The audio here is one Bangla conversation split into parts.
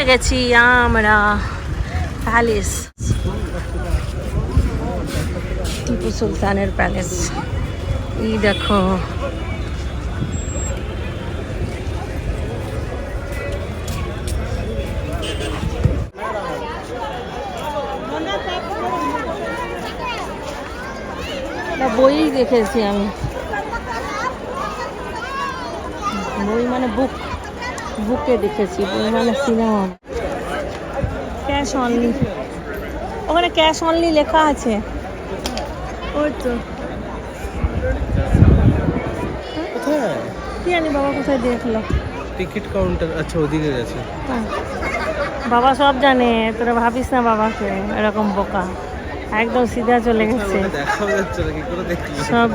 গেছি আমরা প্যালেস, টিপু সুলতানের প্যালেস। এই দেখো বই দেখেছি আমি, বই মানে বুকে দেখেছি, বই মানে সিনেমা। ক্যাশ অনলি, ওখানে ক্যাশ অনলি লেখা আছে। ওই তো কি জানি বাবা কোথায় দেখলো, টিকিট কাউন্টার। আচ্ছা ওদিকে গেছে। বাবা সব জানে, তোরা ভাবিস না বাবাকে এরকম বোকা, একদম সিধা চলে গেছে, সব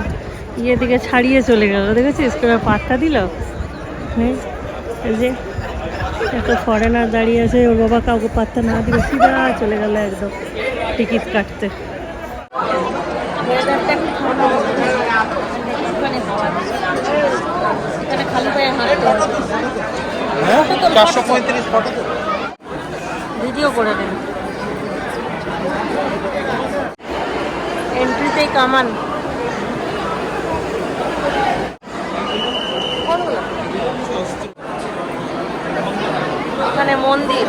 ইয়ে দিকে ছাড়িয়ে চলে গেল। দেখেছিস তোরা পাত্তা দিল? এই যে একটা ফরেনার দাঁড়িয়ে আছে, ওর বাবা কাউকে পাত্তা না দিয়ে সিধা চলে গেল একদম টিকিট কাটতে। খালি পায়ে হাঁটতে হবে, ভিডিও করে দেন। এন্ট্রিতেই কামান। এখানে মন্দির,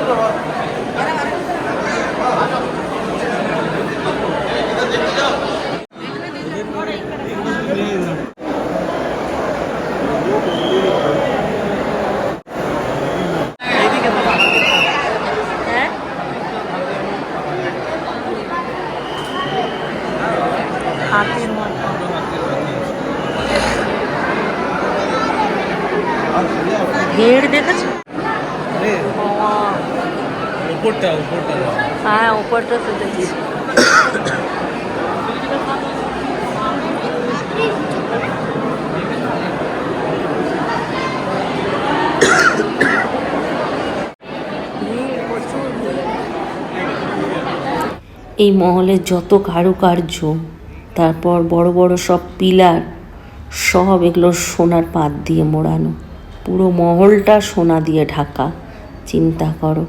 হাতির মতো ভিড় দেখেছো? হ্যাঁ উপরটা তো দেখছি। এই মহলের যত কারুকার্য, তারপর বড় বড় সব পিলার, সব এগুলো সোনার পাত দিয়ে মোড়ানো, পুরো মহলটা সোনা দিয়ে ঢাকা। চিন্তা করো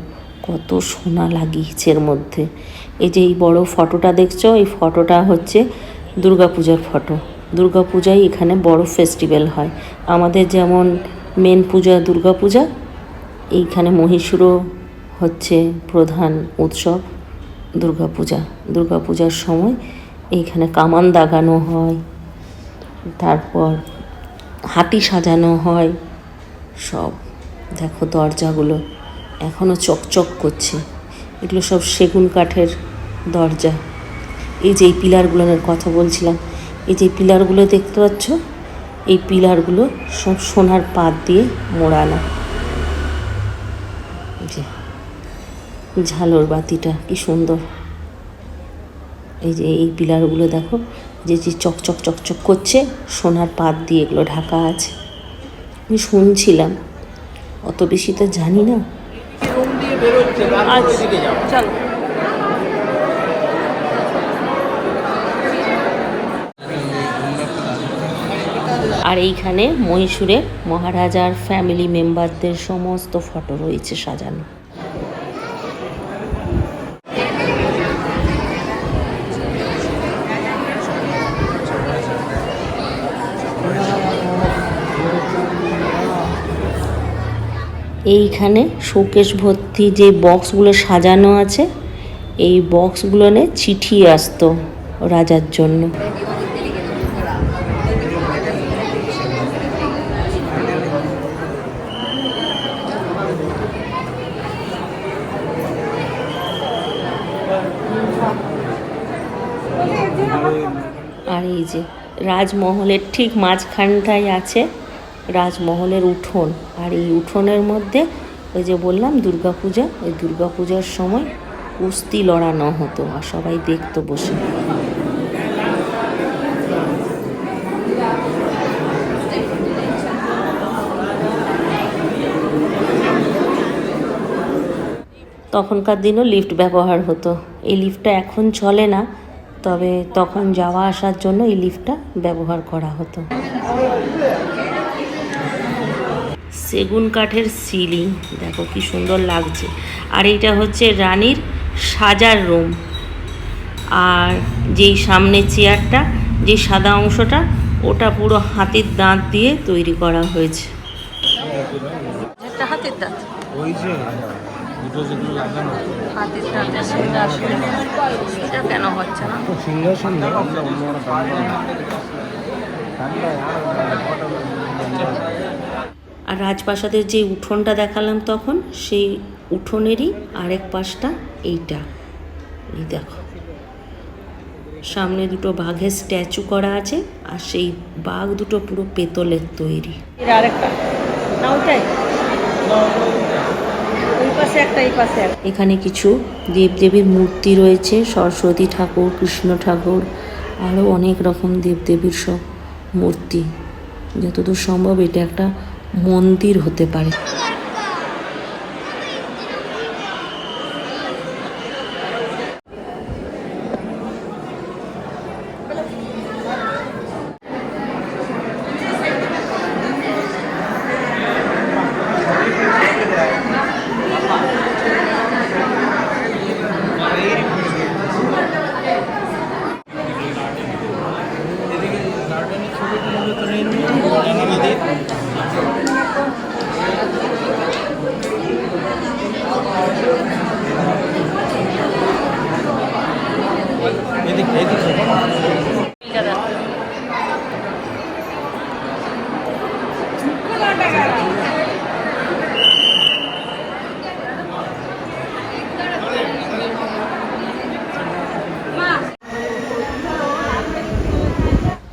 কত সোনা লাগিয়েছে এর মধ্যে। এই যে এই বড় ফটোটা দেখছো, এই ফটোটা হচ্ছে দুর্গাপূজার ফটো। দুর্গাপূজায় এখানে বড় ফেস্টিভ্যাল হয়, আমাদের যেমন মেন পূজা দুর্গাপূজা, এইখানে মহীশূরও হচ্ছে প্রধান উৎসব দুর্গাপূজা। দুর্গাপূজার সময় এইখানে কামান দাগানো হয়, তারপর হাতি সাজানো হয় সব। দেখো দরজাগুলো এখনও চকচক করছে, এগুলো সব সেগুন কাঠের দরজা। এই যে এই পিলারগুলোর কথা বলছিলাম, এই যে পিলারগুলো দেখতে পাচ্ছ, এই পিলারগুলো সব সোনার পাত দিয়ে মোড়ানো। যে ঝালর বাতিটা কি সুন্দর, এই যে এই পিলারগুলো দেখো যে যে চকচক চকচক করছে, সোনার পাত দিয়ে এগুলো ঢাকা আছে। আমি শুনছিলাম, অত বেশি তো জানি না। চলো আর এইখানে মহীশূরের মহারাজার ফ্যামিলি মেম্বারদের সমস্ত ফটো রয়েছে সাজানো। এইখানে শোকেস ভর্তি যে বক্সগুলো সাজানো আছে, এই বক্সগুলো চিঠি আসতো রাজার জন্য। আর এই যে রাজমহলের ঠিক মাঝখানটায় আছে রাজমহলের উঠোন, আর এই উঠোনের মধ্যে ওই যে বললাম দুর্গাপূজা, ওই দুর্গাপূজার সময় কুস্তি লড়ানো হতো আর সবাই দেখতো বসে। তখনকার দিনও লিফট ব্যবহার হতো, এই লিফটটা এখন চলে না, তবে তখন যাওয়া আসার জন্য এই লিফটটা ব্যবহার করা হতো। সেগুন কাঠের সিলিং, দেখো কি সুন্দর লাগছে। আর এইটা হচ্ছে রানীর সাজার রুম। আর যেই সামনে চেয়ারটা, যে সাদা অংশটা, ওটা পুরো হাতির দাঁত দিয়ে তৈরি করা হয়েছে। একটা হাতির দাঁত, ওই যে দুটো যেগুলো লাগানো হাতির দাঁতের সিংহাসন, এটা কেন হচ্ছে না? সিংহাসন না, আর রাজপ্রাসাদের যে উঠোনটা দেখালাম তখন, সেই উঠোনেরই আরেক পাশটা এইটা। এই দেখো, সামনে দুটো বাঘের স্ট্যাচু করা আছে, আর সেই বাঘ দুটো পুরো পেতলের তৈরি। এর আরেকটা না, ওইটাই, ওই পাশে একটা, এই পাশে একটা। এখানে কিছু দেবদেবীর মূর্তি রয়েছে, সরস্বতী ঠাকুর, কৃষ্ণ ঠাকুর, আরও অনেক রকম দেবদেবীর সব মূর্তি। যতদূর সম্ভব এটা একটা মন্দির হতে পারে।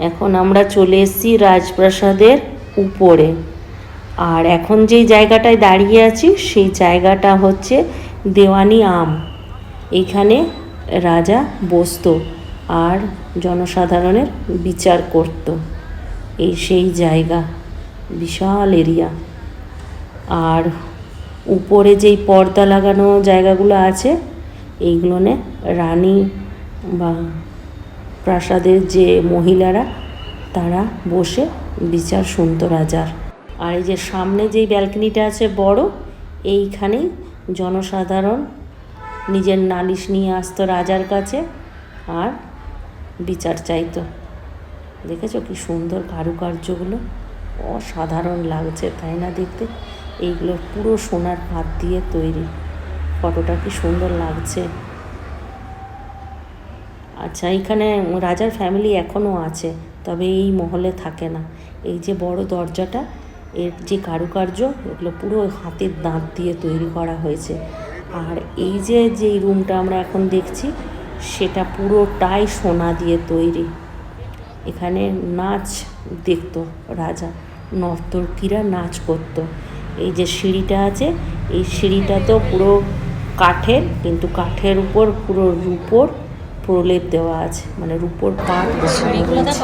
এখন আমরা চলে এসেছি রাজপ্রাসাদের উপরে। আর এখন যেই জায়গাটায় দাঁড়িয়ে আছি, সেই জায়গাটা হচ্ছে দেওয়ানি আম। এইখানে রাজা বসতো আর জনসাধারণের বিচার করত। এই সেই জায়গা, বিশাল এরিয়া। আর উপরে যেই পর্দা লাগানো জায়গাগুলো আছে, এইগুলোনে রানী বা প্রাসাদের যে মহিলারা, তারা বসে বিচার শুনতো রাজার। আর এই যে সামনে যেই ব্যালকনিটা আছে বড়, এইখানেই জনসাধারণ নিজের নালিশ নিয়ে আসতো রাজার কাছে আর বিচার চাইতো। দেখেছো কি সুন্দর কারুকার্যগুলো, অসাধারণ লাগছে তাই না দেখতে? এইগুলো পুরো সোনার পাত দিয়ে তৈরি। ফটোটা কি সুন্দর লাগছে। আচ্ছা, এখানে রাজার ফ্যামিলি এখনও আছে, তবে এই মহলে থাকে না। এই যে বড় দরজাটা, এর যে কারুকার্য, এগুলো পুরো হাতের দাঁত দিয়ে তৈরি করা হয়েছে। আর এই যে যেই রুমটা আমরা এখন দেখছি, সেটা পুরোটাই সোনা দিয়ে তৈরি। এখানে নাচ দেখতো রাজা, নর্তকীরা নাচ করতো। এই যে সিঁড়িটা আছে, এই সিঁড়িটা তো পুরো কাঠের, কিন্তু কাঠের উপর পুরো রূপোর প্রলেপ দেওয়া আছে, মানে রূপোর পাট বসানো হয়েছে।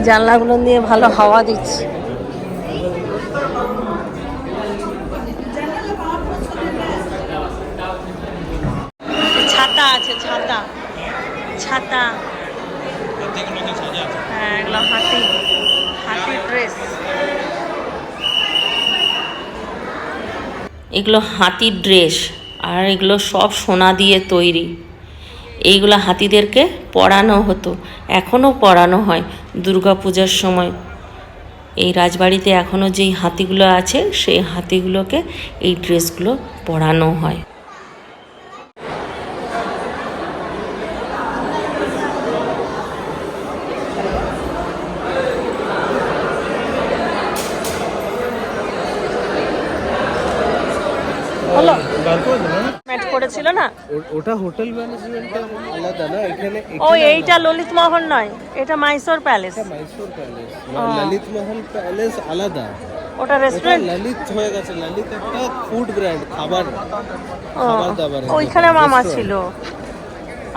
জানলাগুলো দিয়ে ভালো হাওয়া দিচ্ছে। ছাতা আছে, ছাতা, ছাতা, হ্যাঁ, এগুলো হাতি, হাতি ড্রেস। এগুলো হাতির ড্রেস, আর এগুলো সব সোনা দিয়ে তৈরি। এইগুলো হাতিদেরকে পরানো হতো, এখনও পরানো হয় দুর্গাপূজার সময়। এই রাজবাড়িতে এখনও যেই হাতিগুলো আছে, সেই হাতিগুলোকে এই ড্রেসগুলো পরানো হয়। হলো ম্যাট করেছিল না, ওটা হোটেল ম্যানেজমেন্ট আলাদা না, এখানে ও এইটা ললিত মহল নয়, এটা মাইসোর প্যালেস। মাইসোর প্যালেস, ললিত মহল প্যালেস আলাদা। ওটা রেস্টুরেন্ট, ললিত হয়ে গেছে। ললিত একটা ফুড ব্র্যান্ড, খাবার দাবার। ওইখানে মামা ছিল।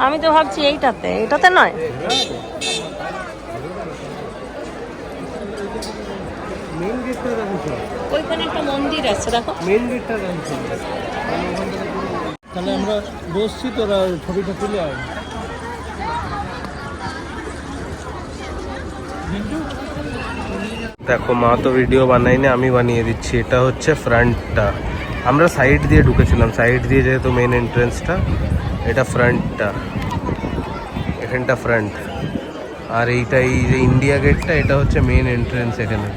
আমি তো ভাবছি এইটাতে, এটাতে নয়। মেন গেটটা দেখো, ওইখানে একটা মন্দির আছে, দেখো মেন গেটটা দেখো। তাহলে আমরা বসছি, তোরা ছবিটা তুলে আয়। দেখো মা তো ভিডিও বানাইনি, আমি বানিয়ে দিচ্ছি। এটা হচ্ছে ফ্রন্টটা, আমরা সাইড দিয়ে ঢুকেছিলাম, সাইড দিয়ে যেহেতু মেন এন্ট্রেন্সটা, এটা ফ্রন্টটা, এখানটা ফ্রন্ট। আর এইটা এই যে ইন্ডিয়া গেটটা, এটা হচ্ছে মেন এন্ট্রেন্স এখানে,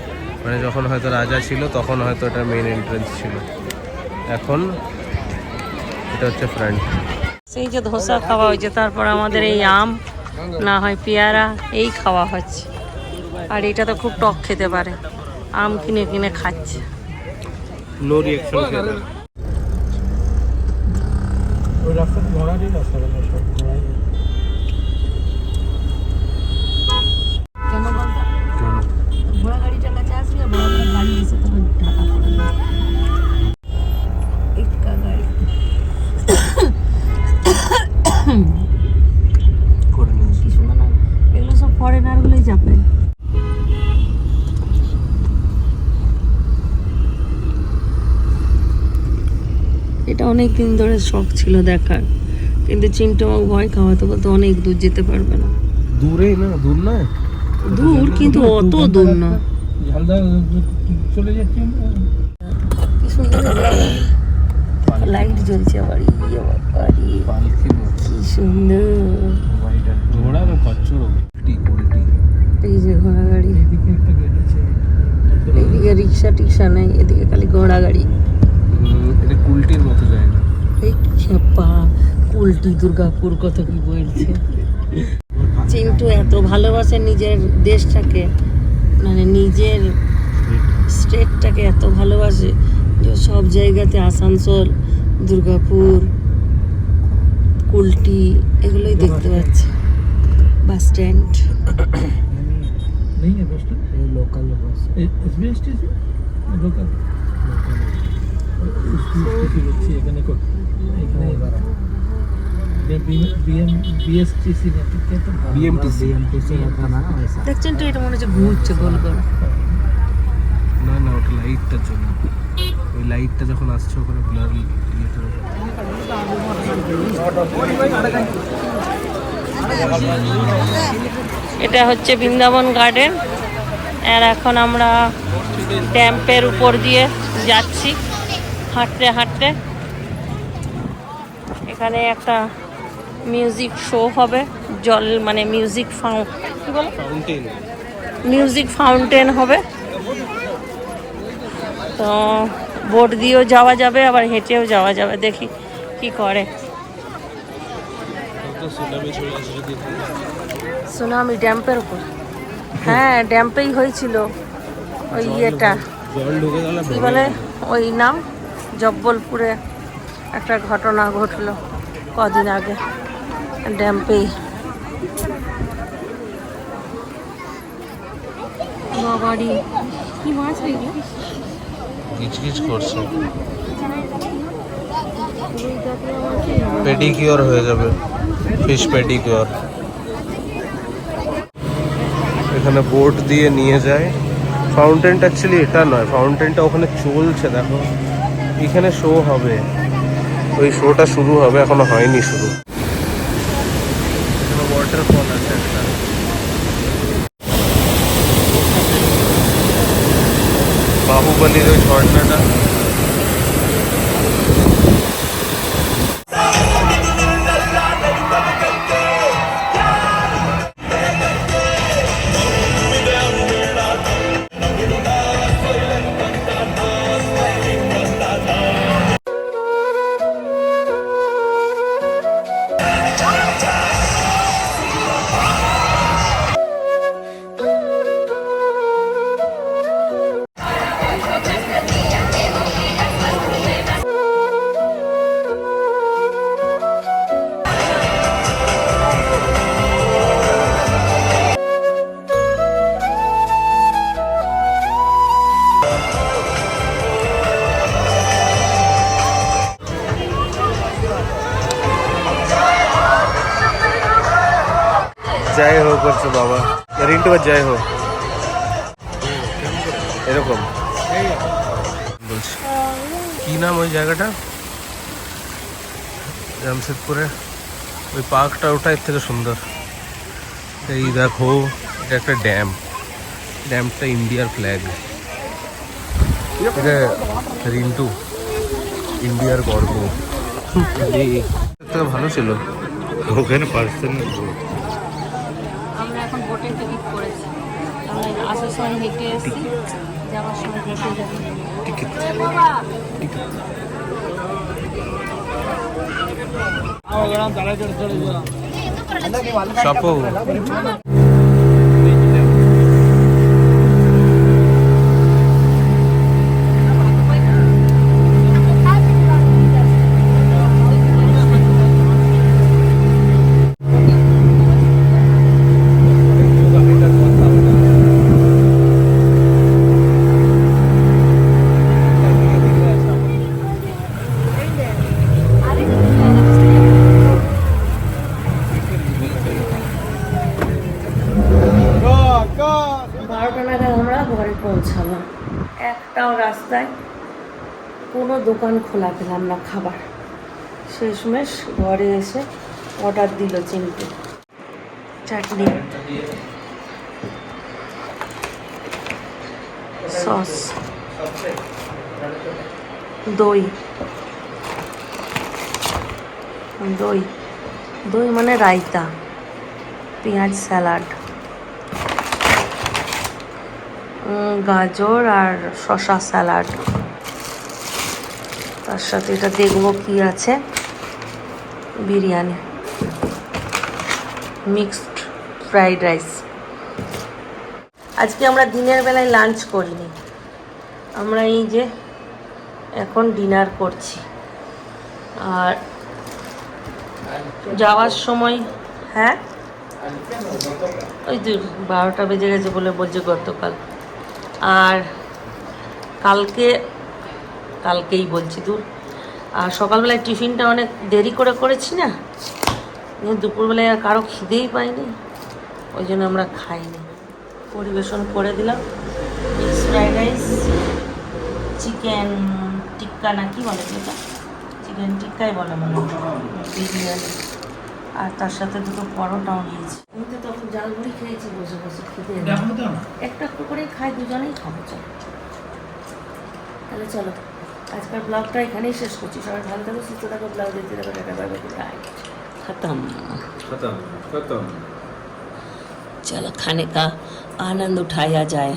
মানে যখন হয়তো রাজা ছিল তখন হয়তো এটা মেন এন্ট্রেন্স ছিল। এখন এটা হচ্ছে ফ্রন্ট। সেই যে ধোসা খাওয়া হয়েছে, তারপর আমাদের এই আম না হয় পেয়ারা এই খাওয়া হচ্ছে। আর এটা তো খুব টক খেতে পারে, আম কিনে কিনে খাচ্ছে। নো রিঅ্যাকশন খেতে। ওই রাস্তা ঘোড়া দিয়ে রাস্তা বলে সব ঘোড়াই। কেন বলতো? কেন? ঘোড়া গাড়িটার কাছে আসলে বড় বড় গাড়ি এসে তখন ঢাকা পড়ে যায়। একটা গাড়ি করে নিয়েছি। কি শোনা না, এগুলো সব ফরেনার গুলোই যাবে। এটা অনেক দিন ধরে শখ ছিল দেখার, কিন্তু চিমটে আমাকে ভয় খাওয়াতে, বলতে অনেক দূর যেতে পারবে না। দূরেই না, দূর নয়, দূর কিন্তু অত দূর না। ঝালদা চলে যাচ্ছি আমরা। কি সুন্দর লাইট জ্বলছে আবার, ইয়ে বাবারি, পালকির মতো কি সুন্দর। ঘোড়া না খচ্চর, কোয়ালিটি। এই যে ঘোড়া গাড়ি, এদিকে একটা গেট আছে, এইদিকে রিক্সা টিক্সা নেই, এদিকে খালি ঘোড়া গাড়ি। এটা কুলটির মতো জায়গা। এই খেপা কুলটি দুর্গাপুর কত কি বলছে। চিন্টু এত ভালোবাসে নিজের দেশটাকে, মানে নিজের স্টেটটাকে এত ভালোবাসে যে সব জায়গাতে আসানসোল, দুর্গাপুর, কুলটি এগুলোই দেখতে পাচ্ছে। Bus stand. नहीं है बस स्टैंड, ये local bus SBS station local station এখানে কো এখানে বিএসটিসি না, ঠিক আছে, বিএমটিসি না ऐसा দেখছেন তো, এটা মনে হচ্ছে ঘুরছে গোল গোল। না না, ওটা লাইটটার জন্য, ওই লাইটটা যখন আসছে ওখানে ব্লার ইয়েটা। এটা হচ্ছে বৃন্দাবন গার্ডেন। আর এখন আমরা ড্যাম্পের উপর দিয়ে যাচ্ছি হাঁটতে হাঁটতে। এখানে একটা মিউজিক শো হবে, জল মানে মিউজিক ফাউন্টেন, মিউজিক ফাউন্টেন হবে। তো বোট দিয়েও যাওয়া যাবে, আবার হেঁটেও যাওয়া যাবে, দেখি কি করে। সুনামি ড্যাম্পের উপর, হ্যাঁ ড্যাম্পেই হয়েছিল ওই ইয়েটা, জল ঢুকে গেল। কি বলে ওই নাম, জব্বলপুরে একটা ঘটনা ঘটলো কদিন আগে ড্যাম্পেই। বাবারি কি মাছ এগুলো, গিজগিজ করছে। পেডিকিওর হয়ে যাবে, ফিশ পেডিকিওর। এখানে বোট দিয়ে নিয়ে যায়। ফাউন্টেনটা অ্যাকচুয়ালি এটা নয়, ফাউন্টেনটা ওখানে চলছে, দেখো এখানে শো হবে, ওই শোটা শুরু হবে, এখনো হয়নি শুরু। ওয়াটারফল আছে একটা, বাহুবলীর ওই ঝর্ণাটা। জয় হো করছো বাবা, রিন্টু জয় হো এরকম বলছি। কি নাম ওই জায়গাটা? জামশেদপুরে ওই পার্কটা ওটা এর থেকে সুন্দর। এই দেখো এটা একটা ড্যাম, ড্যামটা ইন্ডিয়ার ফ্ল্যাগ। এটা রিন্টু ইন্ডিয়ার গর্ব। ভালো ছিল ওখানে পার্সোনাল। আমরা এখন বোটের টিকিট করেছি। আমরা আসার সময় হেঁটে এসেছি, যাওয়ার সময় হেঁটে যাচ্ছি। শপো বারোটা নাগাদ আমরা ঘরে পৌঁছালাম। একটাও রাস্তায় কোনো দোকান খোলা পেলাম না খাবার। শেষমেশ ঘরে এসে অর্ডার দিল চিনতে চাটনি, সস, দই, দই দই মানে রায়তা, পেঁয়াজ স্যালাড, গাজর আর শসা স্যালাড। তার সাথে এটা দেখবো কি আছে, বিরিয়ানি, মিক্সড ফ্রাইড রাইস। আজকে আমরা দিনের বেলায় লাঞ্চ করিনি, আমরা এই যে এখন ডিনার করছি। আর যাওয়ার সময় হ্যাঁ ওই 12টা বেজে গেছে বলে বলছে গতকাল। আর কালকেই বলছি দূর। আর সকালবেলায় টিফিনটা অনেক দেরি করে করেছি না, দুপুরবেলায় আর কারো খিদেই পাইনি, ওই জন্য আমরা খাইনি। পরিবেশন করে দিলাম মিক্স ফ্রাইড রাইস, চিকেন টিক্কা না কি বলে যেটা, চিকেন টিক্কাই বলে মনে হয়, বিরিয়ানি, আর তার সাথে দুটো পরোটাও নিয়েছি। আমি তো তখন জালমুড়ি খেয়েছি বসে বসে, খেতে একটা একটু করে খাই, দুজনেই খাবো। চলো তাহলে চলো আজকের ব্লগটা এখানেই শেষ করছি। সবাই ভালো থাকো, সুস্থ থাকো, ব্লগ দেখতে থাকো, টাটা বাই বাই, খতম। चलो खाने का आनंद उठाया जाए।